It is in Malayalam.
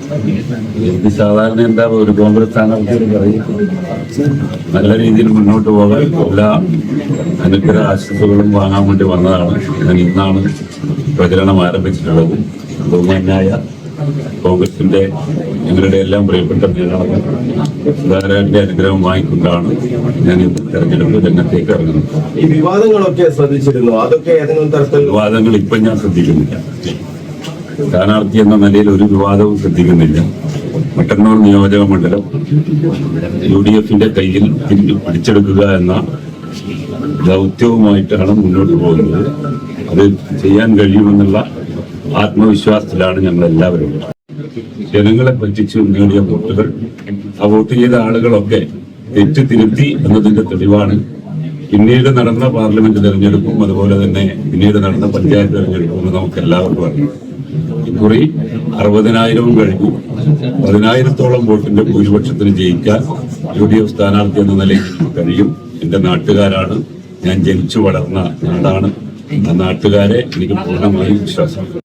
എനിക്ക് സാധാരണ എന്താ ഒരു കോൺഗ്രസ് സ്ഥാനാർത്ഥിയോട് പറയും, നല്ല രീതിയിൽ മുന്നോട്ട് പോകാൻ എല്ലാ അനുഗ്രഹ ആശംസകളും വാങ്ങാൻ വേണ്ടി വന്നതാണ്. ഞാൻ ഇന്നാണ് പ്രചരണം ആരംഭിച്ചിട്ടുള്ളത്. ബഹുമാന്യായ കോൺഗ്രസിന്റെ ഞങ്ങളുടെ എല്ലാം പ്രിയപ്പെട്ട നേതാവ് സുധാകരന്റെ അനുഗ്രഹം വാങ്ങിക്കൊണ്ടാണ് ഞാൻ ഈ തെരഞ്ഞെടുപ്പ് രംഗത്തേക്ക് ഇറങ്ങുന്നത്. ഈ വിവാദങ്ങളൊക്കെ ശ്രദ്ധിച്ചിരുന്നു, അതൊക്കെ ഏതെങ്കിലും തരത്തിൽ? വിവാദങ്ങൾ ഇപ്പം ഞാൻ ശ്രദ്ധിക്കുന്നില്ല. സ്ഥാനാർത്ഥി എന്ന നിലയിൽ ഒരു വിവാദവും ശ്രദ്ധിക്കുന്നില്ല. മട്ടന്നൂർ നിയോജക മണ്ഡലം UDFന്റെ കയ്യിൽ പിടിച്ചെടുക്കുക എന്ന ദൗത്യവുമായിട്ടാണ് മുന്നോട്ട് പോകുന്നത്. അത് ചെയ്യാൻ കഴിയുമെന്നുള്ള ആത്മവിശ്വാസത്തിലാണ് ഞങ്ങൾ എല്ലാവരും. ജനങ്ങളെ പറ്റിച്ച് നേടിയ വോട്ടുകൾ, ആ വോട്ട് ചെയ്ത ആളുകളൊക്കെ തെറ്റ് തിരുത്തി എന്നതിന്റെ തെളിവാണ് പിന്നീട് നടന്ന പാർലമെന്റ് തെരഞ്ഞെടുപ്പും അതുപോലെ തന്നെ പിന്നീട് നടന്ന പഞ്ചായത്ത് തെരഞ്ഞെടുപ്പും നമുക്ക് എല്ലാവർക്കും അറിയാം. ഇക്കുറി 60,000 കഴിഞ്ഞു. 10,000-ഓളം വോട്ടിന്റെ ഭൂരിപക്ഷത്തിന് ജയിക്കാൻ UDF സ്ഥാനാർത്ഥി എന്ന നിലയിൽ കഴിയും. എന്റെ നാട്ടുകാരാണ്, ഞാൻ ജനിച്ചു വളർന്ന നാടാണ്. ആ നാട്ടുകാരെ എനിക്ക് പൂർണ്ണമായും വിശ്വാസമാണ്.